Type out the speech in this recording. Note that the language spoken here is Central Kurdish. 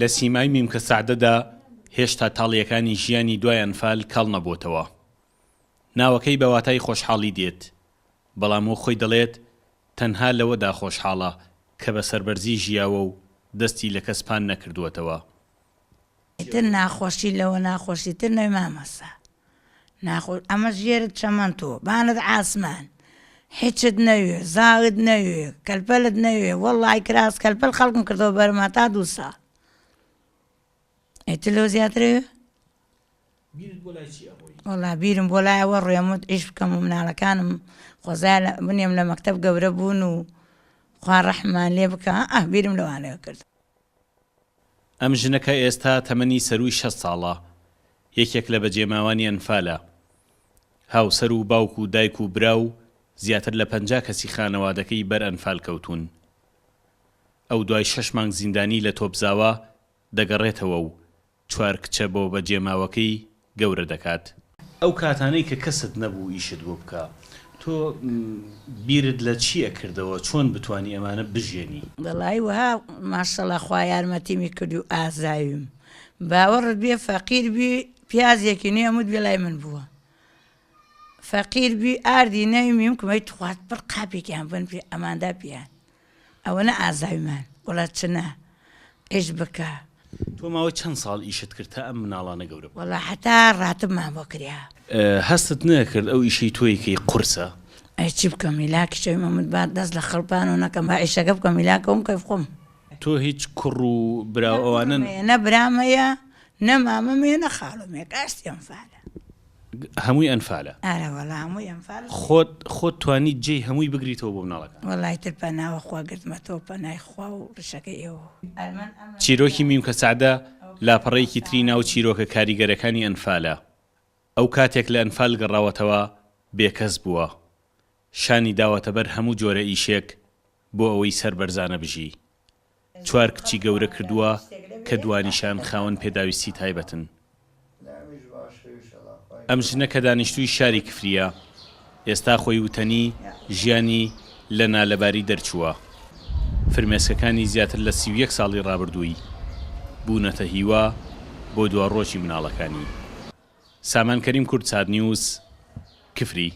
لە سیمای میمکە سعدەدا هێشتا تاڵیەکانی ژیانی دوای ئەنفال کاڵ نەبووتەوە. ناوەکەی بە واتای خۆشحاڵی دێت، بەڵام و خۆی دەڵێت تەنها لەوەدا خۆشحاڵە کە بە سەربەرزی ژیاوە و دەستی لە کەسپان نەکردووەتەوە. تر ناخۆشی لەوە ناخۆشی تر نەوەی مامەسا ئەمە ژێرت چەمەند تۆ بانت ئاسمان هیچت نەوێ زاغت نەوێ کەلپەلت نەوێ وەڵڵای کراس کەلپەل خەڵکم کردەوە بەرما تا 2 ساڵ ئیتر لەوە زیاترەوێ وەڵا بیرم بۆ لایەوە ڕێمت ئیش بکەم و مناڵەکانم خۆزای بنێم لە مەکتەب گەورە بوون و خوا ڕەحمان لێ بکە بیرم لەوانەوە کرد. ئەم ژنەکە ئێستا تەمەنی سەروی 6 ساڵە، یەکێک لە بەجێماوانی ئەنفالە. هاوسەر و باوک و دایک و برا و زیاتر لە 50 کەسی خانەوادەکەی بەر ئەنفال کەوتون. ئەو دوای 6 مانگ زیندانی لە تۆپزاوە دەگەڕێتەوە و 4 کچە بۆ بەجێماوەکەی گەورە دەکات. ئەو کاتانەی کە کەست نەبوو ئیشت بۆ بکە، تۆ بیرت لە چییە کردەوە؟ چۆن بتوانی ئەمانە بژێنی؟ دەڵی وها ماشەڵە خوا یارمەتیمی کردی و ئازاویم باوەڕت بێ فەقیر بی پیازێکی نوێ ئەموت بێ لای من بووە فەقیر بی ئاردی نەویمیم کمەی توخوات پڕ قاپێکیان بن پێ ئەماندا پیان ئەوەنە ئازاویمان وڵات چنە ئێش بکە. تۆ ماوەی چەند ساڵ ئیشت کرد تا ئەم مناڵانە گەورە بوو؟ وەڵا حتا ڕاتبمان بۆ کریا. هەستت نەکرد ئەو ئیشەی تۆیکەی قورسە؟ ئەی چی بکەم میلاکی شەوی مەمت بعد دەست لە خەڵپان و نەکەم با ئیشەکە بکەم میلاکەوم کەف خۆم. تۆ هیچ کوڕ و برا ئەوانە نە برامەیە نە مامەمەیە نە خاڵۆمەیە کاستی ئەنفالە. هەمووی ئەنفالە؟ ئارە وەڵا هەمووی ئەنفالە. خۆت توانیت جێی هەمووی بگریتەوە بۆ مناڵەکە؟ وەڵای تر پەناوە خوا گرتمەتەوە پەنای خوا و ڕشەکەی ئێوە. چیرۆکی میمکە سعدە لاپەڕەیەکی تری ناو چیرۆکە کاریگەرەکانی ئەنفالە. ئەو کاتێک لە ئەنفال گەڕاوەتەوە بێکەس بووە، شانی داوەتە بەر هەموو جۆرە ئیشێک بۆ ئەوەی سەربەرزانە بژی. 4 کچی گەورە کردووە کە دوانیشان خاوەن پێداویستی تایبەتن. ئەم ژنە کە دانیشتووی شاری کفریە، ئێستا خۆی وتەنی ژیانی لە نالەباری دەرچووە. فرمێسکەکانی زیاتر لە 31 ساڵی ڕابردووی بوونەتە هیوا بۆ دووەڕۆژی مناڵەکانی. سامان کەریم کورد چاد نیوز، کفری.